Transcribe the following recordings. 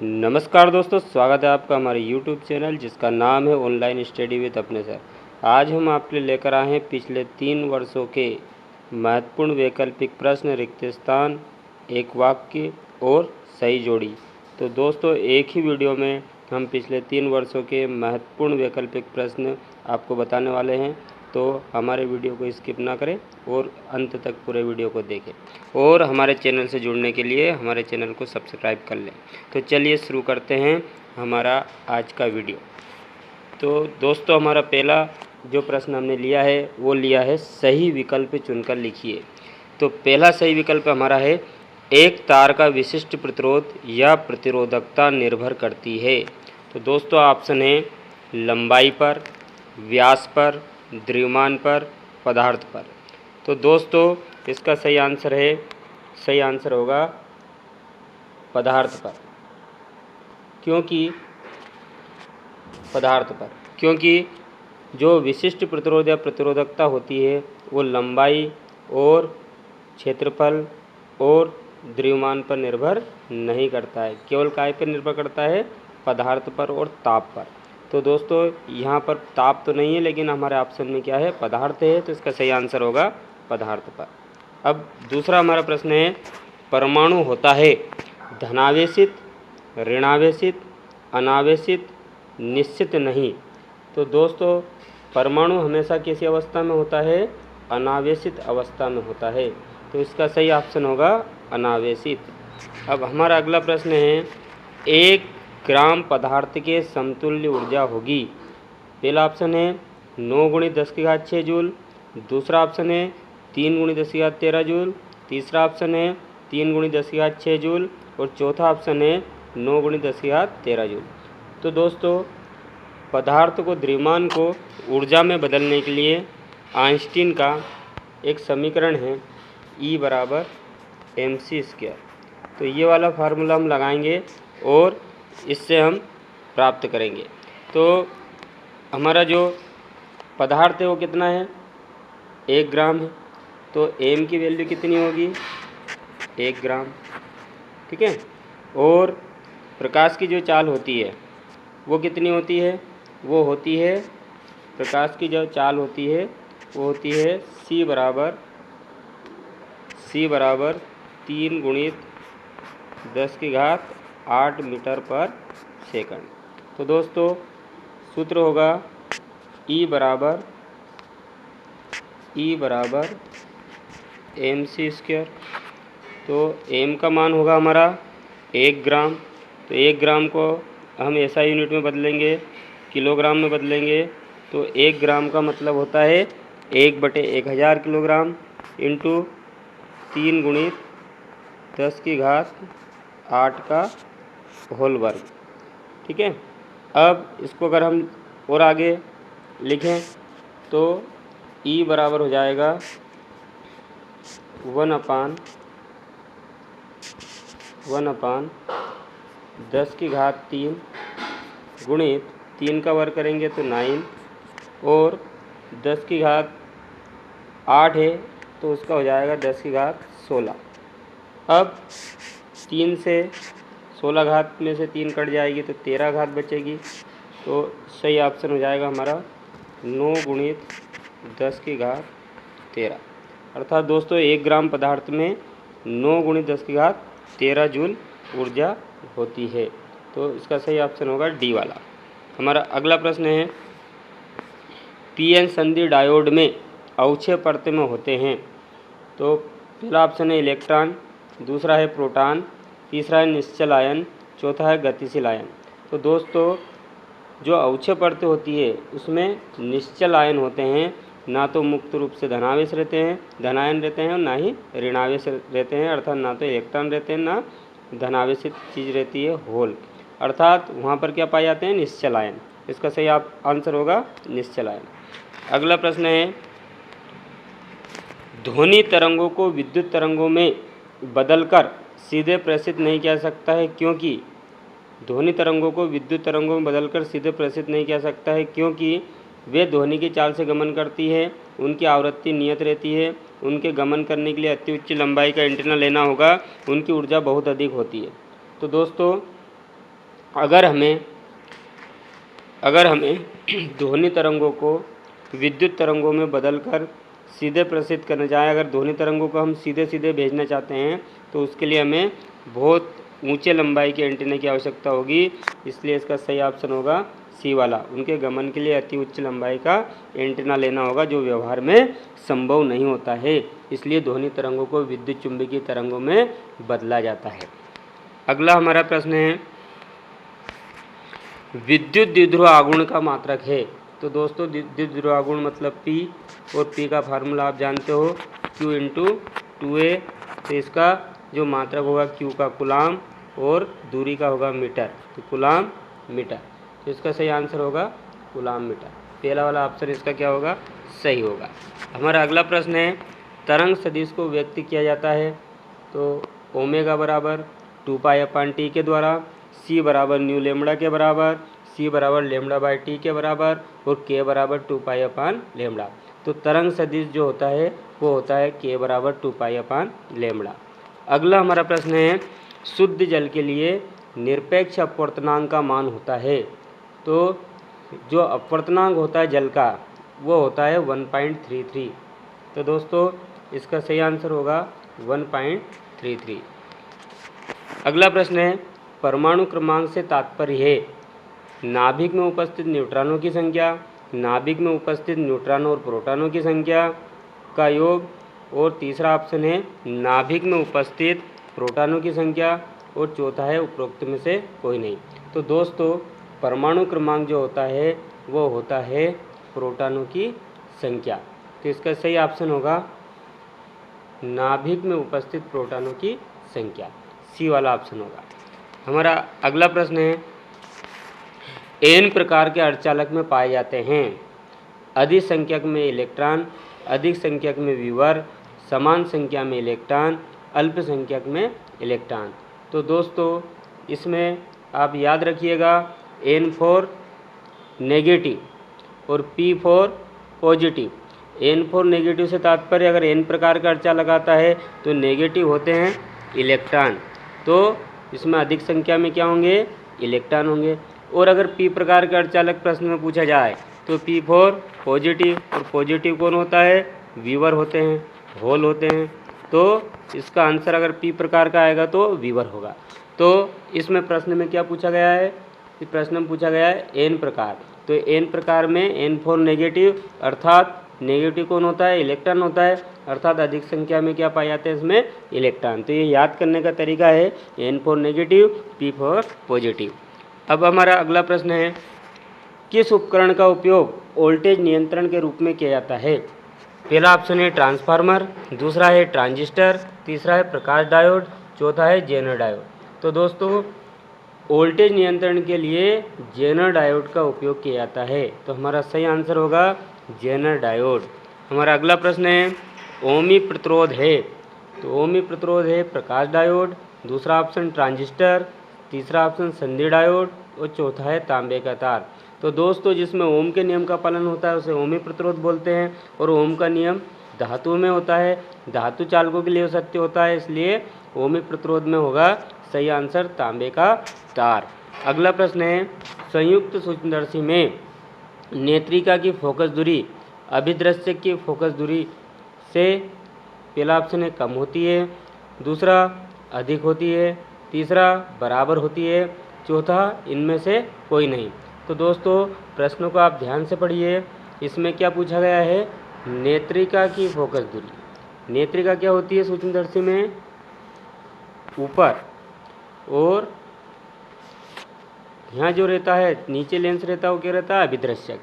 नमस्कार दोस्तों, स्वागत है आपका हमारे YouTube चैनल जिसका नाम है ऑनलाइन स्टडी विद अपने सर। आज हम आपके लिए लेकर आए हैं पिछले 3 वर्षों के महत्वपूर्ण वैकल्पिक प्रश्न, रिक्त स्थान, एक वाक्य और सही जोड़ी। तो दोस्तों, एक ही वीडियो में हम पिछले 3 वर्षों के महत्वपूर्ण वैकल्पिक प्रश्न आपको बताने वाले हैं। तो हमारे वीडियो को स्किप ना करें और अंत तक पूरे वीडियो को देखें, और हमारे चैनल से जुड़ने के लिए हमारे चैनल को सब्सक्राइब कर लें। तो चलिए शुरू करते हैं हमारा आज का वीडियो। तो दोस्तों, हमारा पहला जो प्रश्न हमने लिया है वो लिया है सही विकल्प चुनकर लिखिए। तो पहला सही विकल्प हमारा है, एक तार का विशिष्ट प्रतिरोध या प्रतिरोधकता निर्भर करती है। तो दोस्तों, ऑप्शन है लंबाई पर, व्यास पर, द्रव्यमान पर, पदार्थ पर। तो दोस्तों, इसका सही आंसर होगा पदार्थ पर, क्योंकि जो विशिष्ट प्रतिरोध या प्रतिरोधकता होती है वो लंबाई और क्षेत्रफल और द्रव्यमान पर निर्भर नहीं करता है, केवल काय पर निर्भर करता है, पदार्थ पर और ताप पर। तो दोस्तों, यहाँ पर ताप तो नहीं है, लेकिन हमारे ऑप्शन में क्या है, पदार्थ है। तो इसका सही आंसर होगा पदार्थ पर। अब दूसरा हमारा प्रश्न है, परमाणु होता है धनावेशित, ऋणावेशित, अनावेशित, निश्चित नहीं। तो दोस्तों, परमाणु हमेशा किसी अवस्था में होता है, अनावेशित अवस्था में होता है। तो इसका सही ऑप्शन होगा अनावेशित। अब हमारा अगला प्रश्न है, 1 ग्राम पदार्थ के समतुल्य ऊर्जा होगी। पहला ऑप्शन है 9 × 10⁶ जूल, दूसरा ऑप्शन है 3 × 10⁻13 जूल, तीसरा ऑप्शन है 3 × 10⁶ जूल और चौथा ऑप्शन है 9 × 10⁻13 जूल। तो दोस्तों, पदार्थ को, द्रव्यमान को ऊर्जा में बदलने के लिए आइंस्टीन का एक समीकरण है E = mc²। तो ये वाला फार्मूला हम लगाएंगे और इससे हम प्राप्त करेंगे। तो हमारा जो पदार्थ है वो कितना है, 1 ग्राम है। तो m की वैल्यू कितनी होगी, 1 ग्राम, ठीक है। और प्रकाश की जो चाल होती है वो कितनी होती है, वो होती है, प्रकाश की जो चाल होती है वो होती है c = 3 × 10⁸ मीटर पर सेकंड। तो दोस्तों, सूत्र होगा E = mc²। तो m का मान होगा हमारा 1 ग्राम। तो 1 ग्राम को हम SI यूनिट में बदलेंगे, किलोग्राम में बदलेंगे। तो 1 ग्राम का मतलब होता है 1/1000 किलोग्राम इंटू 3 × 10⁸ का होल वर्ग, ठीक है। अब इसको अगर हम और आगे लिखें तो E बराबर हो जाएगा 1/10⁻³ गुणित 3 का वर्ग करेंगे तो 9 और 10⁸ है तो उसका हो जाएगा 10⁻16। अब 3 से 16 घात में से 3 कट जाएगी तो 13 घात बचेगी। तो सही ऑप्शन हो जाएगा हमारा 9 × 10⁻13। अर्थात दोस्तों, 1 ग्राम पदार्थ में 9 × 10⁻13 जूल ऊर्जा होती है। तो इसका सही ऑप्शन होगा डी वाला। हमारा अगला प्रश्न है, पीएन संधि डायोड में अवक्षय परत में होते हैं। तो पहला ऑप्शन है इलेक्ट्रॉन, दूसरा है प्रोटॉन, तीसरा है निश्चल आयन, चौथा है गतिशील आयन। तो दोस्तों, जो अवक्षय परत होती है उसमें निश्चल आयन होते हैं, ना तो मुक्त रूप से धनावेश रहते हैं, धनायन रहते हैं, और ना ही ऋणावेश रहते हैं। अर्थात ना तो इलेक्ट्रॉन रहते हैं, ना धनावेशित चीज़ रहती है होल। अर्थात वहाँ पर क्या पाए जाते हैं, निश्चल आयन। इसका सही आंसर होगा निश्चल आयन। अगला प्रश्न है, ध्वनि तरंगों को विद्युत तरंगों में बदलकर सीधे प्रेषित नहीं किया सकता है, क्योंकि ध्वनि तरंगों को विद्युत तरंगों में बदलकर सीधे प्रेषित नहीं किया सकता है क्योंकि वे ध्वनि की चाल से गमन करती है, उनकी आवृत्ति नियत रहती है, उनके गमन करने के लिए अति उच्च लंबाई का एंटीना लेना होगा, उनकी ऊर्जा बहुत अधिक होती है। तो दोस्तों, अगर हमें ध्वनि तरंगों को विद्युत तरंगों में बदलकर सीधे प्रेषित करना चाहें, अगर ध्वनि तरंगों को हम सीधे सीधे भेजना चाहते हैं तो उसके लिए हमें बहुत ऊंचे लंबाई के एंटीना की आवश्यकता होगी। इसलिए इसका सही ऑप्शन होगा सी वाला। उनके गमन के लिए अति उच्च लंबाई का एंटीना लेना होगा, जो व्यवहार में संभव नहीं होता है। इसलिए ध्वनि तरंगों को विद्युत चुंबकीय तरंगों में बदला जाता है। अगला हमारा प्रश्न है, विद्युत द्विध्रुव आघूर्ण का मात्रक है। तो दोस्तों विद्युत द्विध्रुव आघूर्ण मतलब P, और P का फार्मूला आप जानते हो Q इंटू 2A। तो इसका जो मात्रक होगा Q का कूलाम और दूरी का होगा मीटर, तो कूलाम मीटर। तो इसका सही आंसर होगा कूलाम मीटर। पहला वाला ऑप्शन इसका क्या होगा, सही होगा। हमारा अगला प्रश्न है, तरंग सदिश को व्यक्त किया जाता है तो ओमेगा बराबर 2π/T के द्वारा, C बराबर न्यू लेमड़ा के बराबर, C बराबर λ/T के बराबर और K बराबर 2π/λ। तो तरंग सदिश जो होता है वो होता है K बराबर 2π/λ। अगला हमारा प्रश्न है, शुद्ध जल के लिए निरपेक्ष अपवर्तनांक का मान होता है। तो जो अपवर्तनांक होता है जल का वो होता है 1.33। तो दोस्तों इसका सही आंसर होगा 1.33। अगला प्रश्न है, परमाणु क्रमांक से तात्पर्य है नाभिक में उपस्थित न्यूट्रॉनों की संख्या, नाभिक में उपस्थित न्यूट्रॉनों और प्रोटॉनों की संख्या का योग, और तीसरा ऑप्शन है नाभिक में उपस्थित प्रोटॉनों की संख्या, और चौथा है उपरोक्त में से कोई नहीं। तो दोस्तों परमाणु क्रमांक जो होता है वो होता है प्रोटॉनों की संख्या। तो इसका सही ऑप्शन होगा नाभिक में उपस्थित प्रोटॉनों की संख्या, सी वाला ऑप्शन होगा। हमारा अगला प्रश्न है, एन प्रकार के अर्धचालक में पाए जाते हैं अधिक संख्यक में इलेक्ट्रॉन, अधिक संख्यक में विवर, समान संख्या में इलेक्ट्रॉन, अल्प संख्यक में इलेक्ट्रॉन। तो दोस्तों इसमें आप याद रखिएगा N4 नेगेटिव और P4 पॉजिटिव। N4 नेगेटिव से तात्पर्य अगर N प्रकार का अर्धचालक आता है तो नेगेटिव होते हैं इलेक्ट्रॉन, तो इसमें अधिक संख्या में क्या होंगे, इलेक्ट्रॉन होंगे। और अगर P प्रकार का अर्धचालक प्रश्न में पूछा जाए तो P4 पॉजिटिव, और पॉजिटिव कौन होता है, वीवर होते हैं, होल होते हैं। तो इसका आंसर अगर P प्रकार का आएगा तो वीवर होगा। तो इसमें प्रश्न में क्या पूछा गया है, इस प्रश्न में पूछा गया है N प्रकार। तो N प्रकार में N4 नेगेटिव, अर्थात नेगेटिव कौन होता है, इलेक्ट्रॉन होता है, अर्थात अधिक संख्या में क्या पाए जाते हैं इसमें, इलेक्ट्रॉन। तो ये याद करने का तरीका है N4 नेगेटिव P4 पॉजिटिव। अब हमारा अगला प्रश्न है, किस उपकरण का उपयोग वोल्टेज नियंत्रण के रूप में किया जाता है। पहला ऑप्शन है ट्रांसफार्मर, दूसरा है ट्रांजिस्टर, तीसरा है प्रकाश डायोड, चौथा है जेनर डायोड। तो दोस्तों वोल्टेज नियंत्रण के लिए जेनर डायोड का उपयोग किया जाता है। तो हमारा सही आंसर होगा जेनर डायोड। हमारा अगला प्रश्न है, ओमी प्रतिरोध है। तो ओमी प्रतिरोध है प्रकाश डायोड, दूसरा ऑप्शन ट्रांजिस्टर, तीसरा ऑप्शन संधि डायोड और चौथा है तांबे का तार। तो दोस्तों जिसमें ओम के नियम का पालन होता है उसे ओमी प्रतिरोध बोलते हैं, और ओम का नियम धातु में होता है, धातु चालकों के लिए सत्य होता है, इसलिए ओमी प्रतिरोध में होगा सही आंसर तांबे का तार। अगला प्रश्न है, संयुक्त सूक्ष्मदर्शी में नेत्रिका की फोकस दूरी अभिदृश्य की फोकस दूरी से, पहला ऑप्शन है कम होती है, दूसरा अधिक होती है, तीसरा बराबर होती है, चौथा इनमें से कोई नहीं। तो दोस्तों प्रश्नों को आप ध्यान से पढ़िए। इसमें क्या पूछा गया है, नेत्रिका की फोकस दूरी। नेत्रिका क्या होती है सूक्ष्मदर्शी में, ऊपर, और यहाँ जो रहता है नीचे लेंस रहता है वो क्या रहता है, अभिदृश्यक।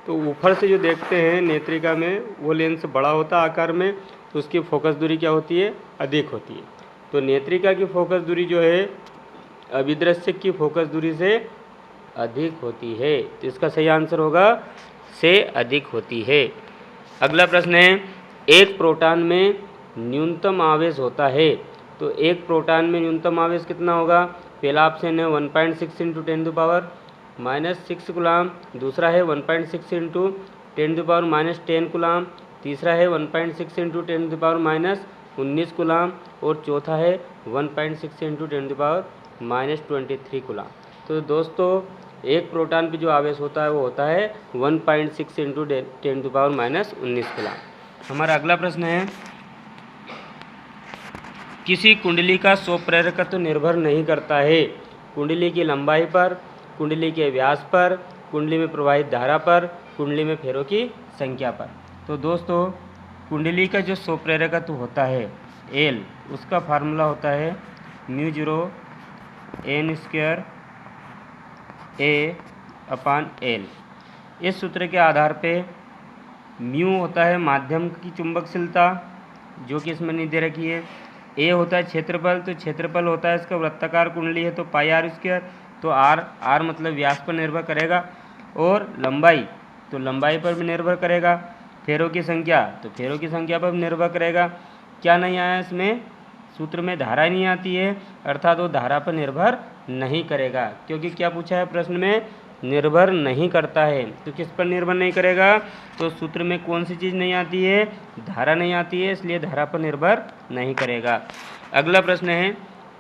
तो ऊपर से जो देखते हैं नेत्रिका में वो लेंस बड़ा होता है आकार में, तो उसकी फोकस दूरी क्या होती है, अधिक होती है। तो नेत्रिका की फोकस दूरी जो है अभिदृश्यक की फोकस दूरी से अधिक होती है। तो इसका सही आंसर होगा से अधिक होती है। अगला प्रश्न है, एक प्रोटॉन में न्यूनतम आवेश होता है। तो एक प्रोटॉन में न्यूनतम आवेश कितना होगा, पहला ऑप्शन है 1.6 × 10⁻⁻6 कूलाम, दूसरा है 1.6 × 10⁻⁻10 कूलाम, तीसरा है 1.6 × 10⁻⁻19 कूलाम, और चौथा है 1.6 × 10⁻⁻23 कूलाम। तो दोस्तों एक प्रोटॉन पे जो आवेश होता है वो होता है 1.6 इंटू 10⁻⁻19 कूलम। हमारा अगला प्रश्न है, किसी कुंडली का स्वप्रेरकत्व निर्भर नहीं करता है कुंडली की लंबाई पर, कुंडली के व्यास पर, कुंडली में प्रवाहित धारा पर, कुंडली में फेरों की संख्या पर। तो दोस्तों कुंडली का जो स्वप्रेरकत्व होता है एल, उसका फार्मूला होता है μ0 n² A/L। इस सूत्र के आधार पे म्यू होता है माध्यम की चुंबकशीलता जो कि इसमें नहीं दे रखी है, ए होता है क्षेत्रफल, तो क्षेत्रफल होता है इसका वृत्ताकार कुंडली है तो πr², तो आर मतलब व्यास पर निर्भर करेगा, और लंबाई तो लंबाई पर भी निर्भर करेगा, फेरों की संख्या तो फेरों की संख्या पर भी निर्भर करेगा। क्या नहीं आया इसमें, सूत्र में धारा नहीं आती है, अर्थात वो धारा पर निर्भर नहीं करेगा, क्योंकि क्या पूछा है प्रश्न में, निर्भर नहीं करता है। तो किस पर निर्भर नहीं करेगा, तो सूत्र में कौन सी चीज़ नहीं आती है, धारा नहीं आती है, इसलिए धारा पर निर्भर नहीं करेगा। अगला प्रश्न है,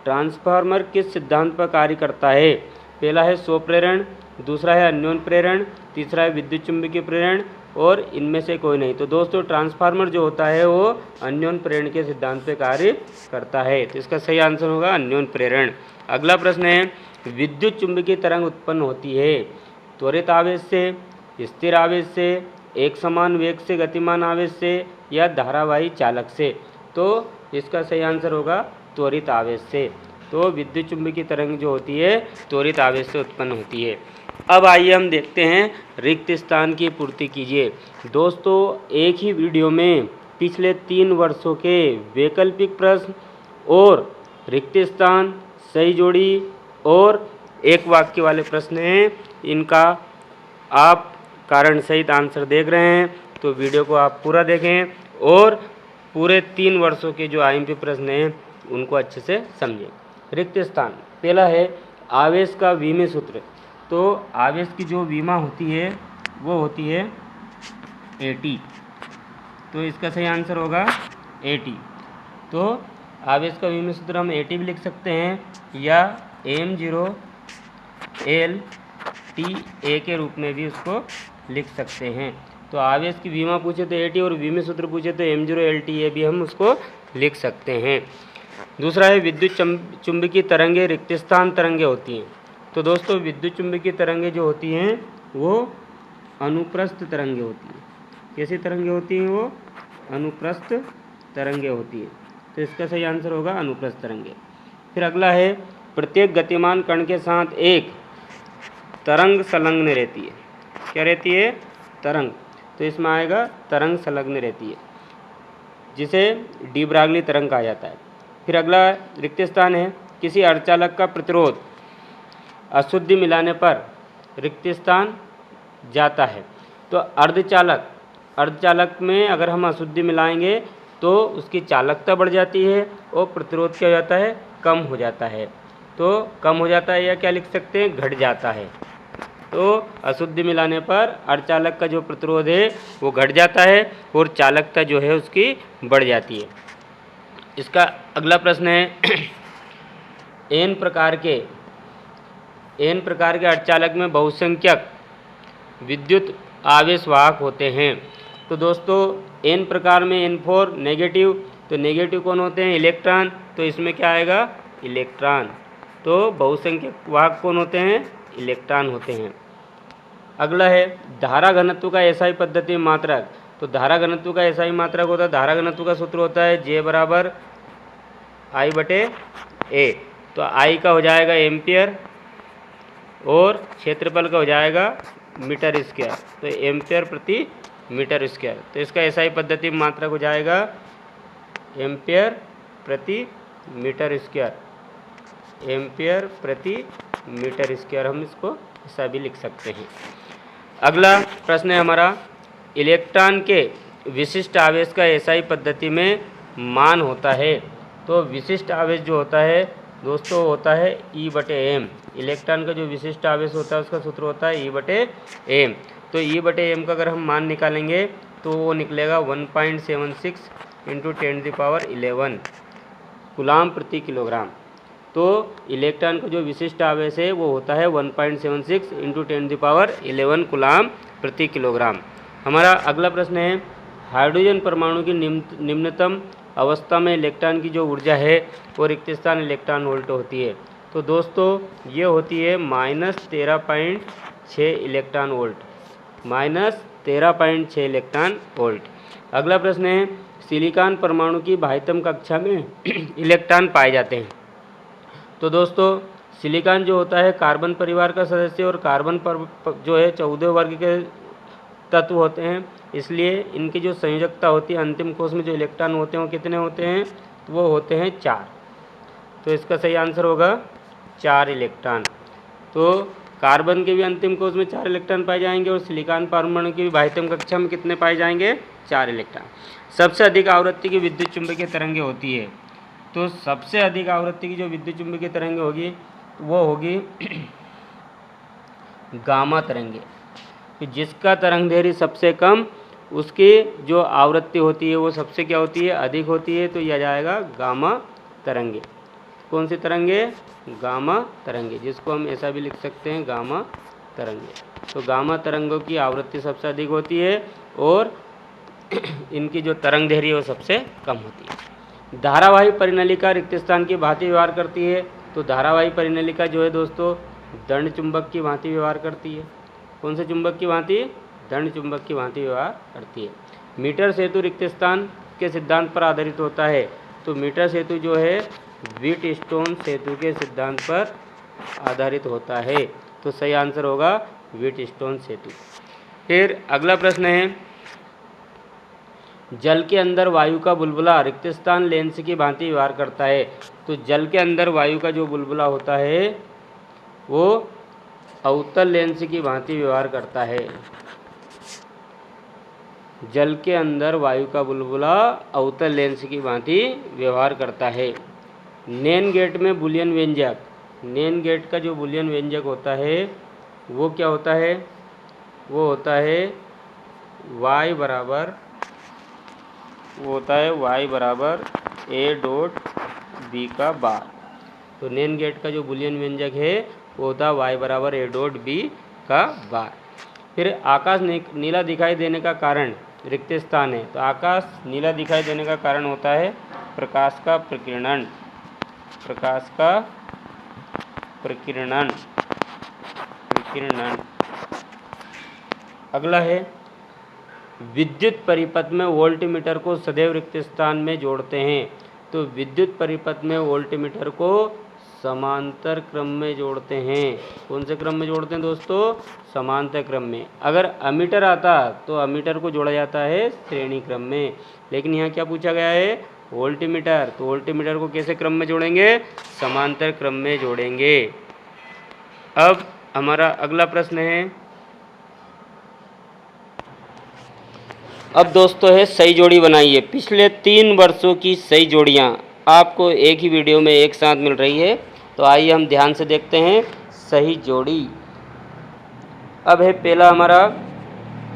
ट्रांसफार्मर किस सिद्धांत पर कार्य करता है। पहला है स्वप्रेरण, दूसरा है अन्योन प्रेरण, तीसरा है विद्युत चुंबकीय प्रेरण, और इनमें से कोई नहीं। तो दोस्तों ट्रांसफार्मर जो होता है वो अन्योन प्रेरण के सिद्धांत पे कार्य करता है, तो इसका सही आंसर होगा अन्योन प्रेरण। अगला प्रश्न है, विद्युत चुंबकीय तरंग उत्पन्न होती है त्वरित आवेश से, स्थिर आवेश से, एक समान वेग से गतिमान आवेश से, या धारावाही चालक से। तो इसका सही आंसर होगा त्वरित आवेश से। तो विद्युत चुंबकीय तरंग जो होती है त्वरित आवेश से उत्पन्न होती है। अब आइए हम देखते हैं रिक्त स्थान की पूर्ति कीजिए। दोस्तों एक ही वीडियो में पिछले 3 वर्षों के वैकल्पिक प्रश्न और रिक्त स्थान, सही जोड़ी और एक वाक्य वाले प्रश्न हैं, इनका आप कारण सहित आंसर देख रहे हैं, तो वीडियो को आप पूरा देखें और पूरे 3 वर्षों के जो आईएमपी प्रश्न हैं उनको अच्छे से समझें। रिक्त स्थान, पहला है आवेश का विमीय सूत्र। तो आवेश की जो विमा होती है वो होती है AT, तो इसका सही आंसर होगा AT। तो आवेश का विमीय सूत्र हम AT भी लिख सकते हैं या m0 LTA के रूप में भी उसको लिख सकते हैं। तो आवेश की विमा पूछे तो AT और विमीय सूत्र पूछे तो m0 LTA भी हम उसको लिख सकते हैं। दूसरा है विद्युत चुंबकीय तरंगें रिक्त स्थान तरंगें होती हैं। तो दोस्तों विद्युत चुंबकीय तरंगें जो होती हैं वो अनुप्रस्थ तरंगें होती हैं। कैसी तरंगें होती हैं, वो अनुप्रस्थ तरंगें होती हैं, तो इसका सही आंसर होगा अनुप्रस्थ तरंगें। फिर अगला है प्रत्येक गतिमान कण के साथ एक तरंग संलग्न रहती है। क्या रहती है, तरंग, तो इसमें आएगा तरंग संलग्न रहती है, जिसे डी ब्रागली तरंग कहा जाता है। फिर अगला रिक्त स्थान है किसी अर्धचालक का प्रतिरोध अशुद्धि मिलाने पर रिक्त स्थान जाता है। तो अर्धचालक में अगर हम अशुद्धि मिलाएंगे तो उसकी चालकता बढ़ जाती है और प्रतिरोध क्या हो जाता है, कम हो जाता है। तो कम हो जाता है या क्या लिख सकते हैं, घट जाता है। तो अशुद्धि मिलाने पर अर्धचालक का जो प्रतिरोध है वो घट जाता है और चालकता जो है उसकी बढ़ जाती है। इसका अगला प्रश्न है एन प्रकार के अर्धचालक में बहुसंख्यक विद्युत आवेश वाहक होते हैं। तो दोस्तों एन प्रकार में N4 नेगेटिव, तो नेगेटिव कौन होते हैं, इलेक्ट्रॉन, तो इसमें क्या आएगा, इलेक्ट्रॉन। तो बहुसंख्यक वाहक कौन होते हैं, इलेक्ट्रॉन होते हैं। अगला है धारा घनत्व का एसआई पद्धति में मात्रक। तो धारा घनत्व का एसआई मात्रक होता है, धारा घनत्व का सूत्र होता है J = I/A। तो I का हो जाएगा एम्पियर और क्षेत्रफल का हो जाएगा मीटर स्क्वायर, तो एम्पियर प्रति मीटर स्क्वायर। तो इसका एसआई पद्धति में मात्रक हो जाएगा एम्पियर प्रति मीटर स्क्वायर, एम्पियर प्रति मीटर स्क्वायर, हम इसको ऐसा भी लिख सकते हैं। अगला प्रश्न है हमारा इलेक्ट्रॉन के विशिष्ट आवेश का एसआई पद्धति में मान होता है। तो विशिष्ट आवेश जो होता है दोस्तों होता है E/m। इलेक्ट्रॉन का जो विशिष्ट आवेश होता है उसका सूत्र होता है E/m। तो E/m का अगर हम मान निकालेंगे तो वो निकलेगा 1.76 × 10⁻11 कूलाम प्रति किलोग्राम। तो इलेक्ट्रॉन का जो विशिष्ट आवेश है वो होता है 1.76 इंटू 10⁻11 कूलाम प्रति किलोग्राम। हमारा अगला प्रश्न है, हाइड्रोजन परमाणु की निम्नतम अवस्था में इलेक्ट्रॉन की जो ऊर्जा है वो रिक्त स्थान इलेक्ट्रॉन वोल्ट होती है। तो दोस्तों ये होती है -13.6 इलेक्ट्रॉन वोल्ट, -13.6 इलेक्ट्रॉन वोल्ट। अगला प्रश्न है, सिलिकॉन परमाणु की बाह्यतम कक्षा में इलेक्ट्रॉन पाए जाते हैं। तो दोस्तों सिलिकॉन जो होता है कार्बन परिवार का सदस्य और कार्बन पर जो है 14 वर्ग के तत्व होते हैं, इसलिए इनकी जो संयोजकता होती है अंतिम कोश में जो इलेक्ट्रॉन होते हैं वो कितने होते हैं, तो वो होते हैं 4। तो इसका सही आंसर होगा 4 इलेक्ट्रॉन। तो कार्बन के भी अंतिम कोश में 4 इलेक्ट्रॉन पाए जाएंगे और सिलिकॉन परमाणु की भी बाह्यतम कक्षा में कितने पाए जाएंगे, 4 इलेक्ट्रॉन। सबसे अधिक आवृत्ति की विद्युत चुंबकीय तरंगें होती है। तो सबसे अधिक आवृत्ति की जो विद्युत चुंबकीय तरंगें होगी वो होगी गामा तरंगे। कि जिसका तरंगदैर्घ्य सबसे कम उसकी जो आवृत्ति होती है वो सबसे क्या होती है, अधिक होती है। तो यह जाएगा गामा तरंगे। कौन सी तरंगे, गामा तरंगे, जिसको हम ऐसा भी लिख सकते हैं गामा तरंगे। तो गामा तरंगों की आवृत्ति सबसे अधिक होती है और इनकी जो तरंगदैर्घ्य है वो सबसे कम होती है। धारावाही परिनलिका रिक्त स्थान की भांति व्यवहार करती है। तो धारावाही परिनलिका जो है दोस्तों दंड चुंबक की भांति व्यवहार करती है। कौन से चुंबक की भांति, दंड चुंबक की भांति व्यवहार करती है। मीटर सेतु रिक्त स्थान के सिद्धांत पर आधारित होता है। तो मीटर सेतु जो है व्हीटस्टोन सेतु के सिद्धांत पर आधारित होता है। तो सही आंसर होगा व्हीटस्टोन सेतु। फिर अगला प्रश्न है, जल के अंदर वायु का बुलबुला रिक्त स्थान लेंस की भांति व्यवहार करता है। तो जल के अंदर वायु का जो बुलबुला होता है वो अवतल लेंस की भांति व्यवहार करता है। जल के अंदर वायु का बुलबुला अवतल लेंस की भांति व्यवहार करता है। नेन गेट में बूलियन व्यंजक, नेन गेट का जो बूलियन व्यंजक होता है वो क्या होता है, वो होता है y बराबर a डॉट b का बार। तो नेन गेट का जो बूलियन व्यंजक है वो होता है y बराबर a डॉट b का बार। फिर आकाश नीला दिखाई देने का कारण रिक्त स्थान है। तो आकाश नीला दिखाई देने का कारण होता है प्रकाश का प्रकीर्णन, प्रकाश का प्रकीर्णन। अगला है, विद्युत परिपथ में वोल्टमीटर को सदैव रिक्त स्थान में जोड़ते हैं। तो विद्युत परिपथ में वोल्टमीटर को समांतर क्रम में जोड़ते हैं। कौन से क्रम में जोड़ते हैं दोस्तों, समांतर क्रम में। अगर अमीटर आता तो अमीटर को जोड़ा जाता है श्रेणी क्रम में, लेकिन यहाँ क्या पूछा गया है, वोल्टमीटर। तो वोल्टमीटर को कैसे क्रम में जोड़ेंगे, समांतर क्रम में जोड़ेंगे। अब हमारा अगला प्रश्न है, अब दोस्तों है सही जोड़ी बनाइए। पिछले 3 वर्षों की सही जोड़ियाँ आपको एक ही वीडियो में एक साथ मिल रही है। तो आइए हम ध्यान से देखते हैं सही जोड़ी। अब है पहला हमारा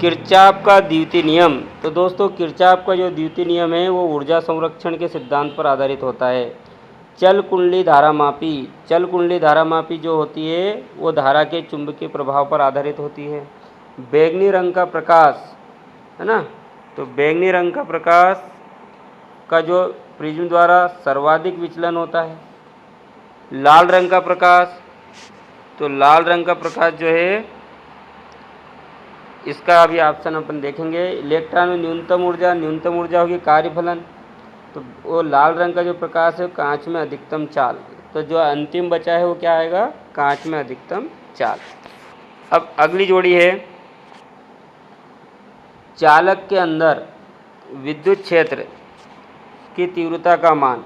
किरचॉफ का द्वितीय नियम। तो दोस्तों किरचॉफ का जो द्वितीय नियम है वो ऊर्जा संरक्षण के सिद्धांत पर आधारित होता है। चल कुंडली धारामापी, चल कुंडली धारामापी जो होती है वो धारा के चुंबकीय प्रभाव पर आधारित होती है। बैंगनी रंग का प्रकाश है ना, तो बैंगनी रंग का प्रकाश का जो प्रिज्म द्वारा सर्वाधिक विचलन होता है। लाल रंग का प्रकाश, तो लाल रंग का प्रकाश जो है इसका अभी ऑप्शन अपन देखेंगे। इलेक्ट्रॉन में न्यूनतम ऊर्जा होगी कार्यफलन। तो वो लाल रंग का जो प्रकाश है कांच में अधिकतम चाल। तो जो अंतिम बचा है वो क्या आएगा, कांच में अधिकतम चाल। अब अगली जोड़ी है, चालक के अंदर विद्युत क्षेत्र की तीव्रता का मान।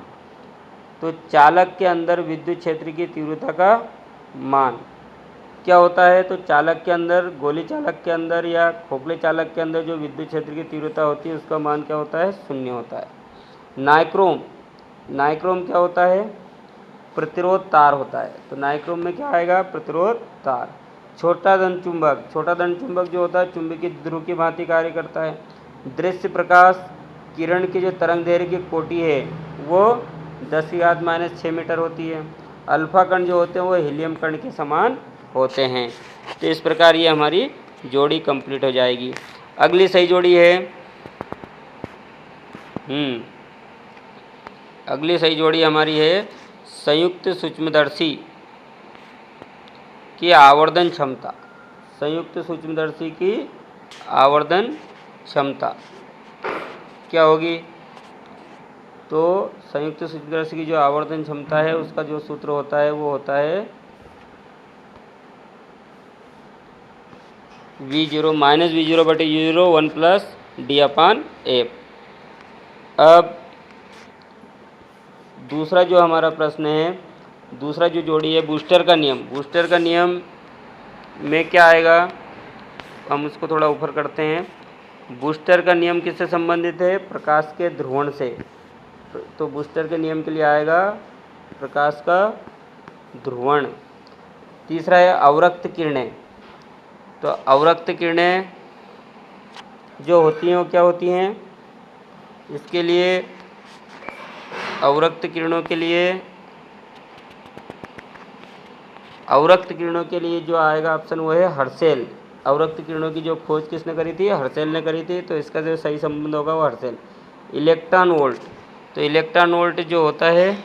तो चालक के अंदर विद्युत क्षेत्र की तीव्रता का मान क्या होता है, तो चालक के अंदर, गोली चालक के अंदर या खोखले चालक के अंदर जो विद्युत क्षेत्र की तीव्रता होती है उसका मान क्या होता है, 0 होता है। नाइक्रोम, नाइक्रोम क्या होता है, प्रतिरोध तार होता है। तो नाइक्रोम में क्या आएगा, प्रतिरोध तार। छोटा धन चुंबक, छोटा धन चुंबक जो होता है चुंबकीय ध्रुव की भांति कार्य करता है। दृश्य प्रकाश किरण की जो तरंग दैर्घ्य की कोटि है वो 10⁻⁶ मीटर होती है। अल्फा कण जो होते हैं वो हीलियम कण के समान होते हैं। तो इस प्रकार ये हमारी जोड़ी कंप्लीट हो जाएगी। अगली सही जोड़ी है अगली सही जोड़ी हमारी है संयुक्त सूक्ष्मदर्शी की आवर्धन क्षमता। संयुक्त सूक्ष्मदर्शी की आवर्धन क्षमता क्या होगी? तो संयुक्त सूक्ष्मदर्शी की जो आवर्धन क्षमता है उसका जो सूत्र होता है वो होता है V0 माइनस V0 बटे U0 1 प्लस D/F। अब दूसरा जो हमारा प्रश्न है, दूसरा जो जोड़ी है बूस्टर का नियम। बूस्टर का नियम में क्या आएगा, हम उसको थोड़ा ऊपर करते हैं। बूस्टर का नियम किससे संबंधित है? प्रकाश के ध्रुवण से। तो बूस्टर के नियम के लिए आएगा प्रकाश का ध्रुवण। तीसरा है अवरक्त किरणें। तो अवरक्त किरणें जो होती हैं वो क्या होती हैं? इसके लिए अवरक्त किरणों के लिए जो आएगा ऑप्शन वो है हर्शेल। अवरक्त किरणों की जो खोज किसने करी थी? हर्शेल ने करी थी। तो इसका जो सही संबंध होगा वो हर्शेल। Electron volt. तो इलेक्ट्रॉन वोल्ट जो होता है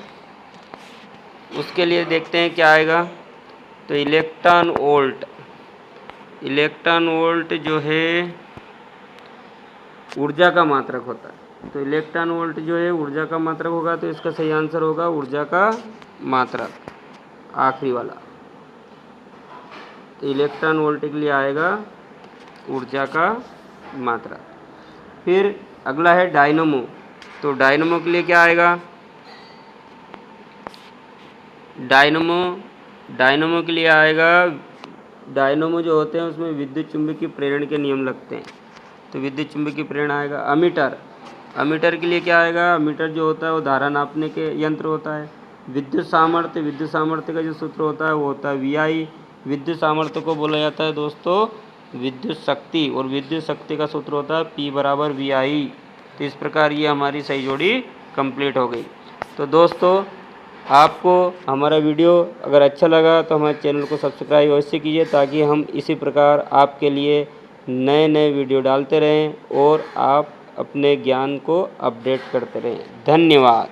उसके लिए देखते हैं क्या आएगा। तो इलेक्ट्रॉन वोल्ट जो है ऊर्जा का मात्रक होता है। तो इलेक्ट्रॉन वोल्ट जो है ऊर्जा का मात्रक होगा। तो इसका सही आंसर होगा ऊर्जा का मात्रक, आखिरी वाला। तो इलेक्ट्रॉन वोल्ट के लिए आएगा ऊर्जा का मात्रक। फिर अगला है डायनमो। तो डायनमो के लिए क्या आएगा? डायनमो के लिए आएगा, डायनमो जो होते हैं उसमें विद्युत चुम्बकीय प्रेरण के नियम लगते हैं। तो विद्युत चुम्बकीय प्रेरण आएगा। अमीटर के लिए क्या आएगा? अमीटर जो होता है वो धारा नापने के यंत्र होता है। विद्युत सामर्थ्य का जो सूत्र होता है वो होता है VI। विद्युत सामर्थ्य को बोला जाता है दोस्तों विद्युत शक्ति, और विद्युत शक्ति का सूत्र होता है P बराबर VI। तो इस प्रकार ये हमारी सही जोड़ी कंप्लीट हो गई। तो दोस्तों आपको हमारा वीडियो अगर अच्छा लगा तो हमारे चैनल को सब्सक्राइब अवश्य कीजिए, ताकि हम इसी प्रकार आपके लिए नए नए वीडियो डालते रहें और आप अपने ज्ञान को अपडेट करते रहें। धन्यवाद।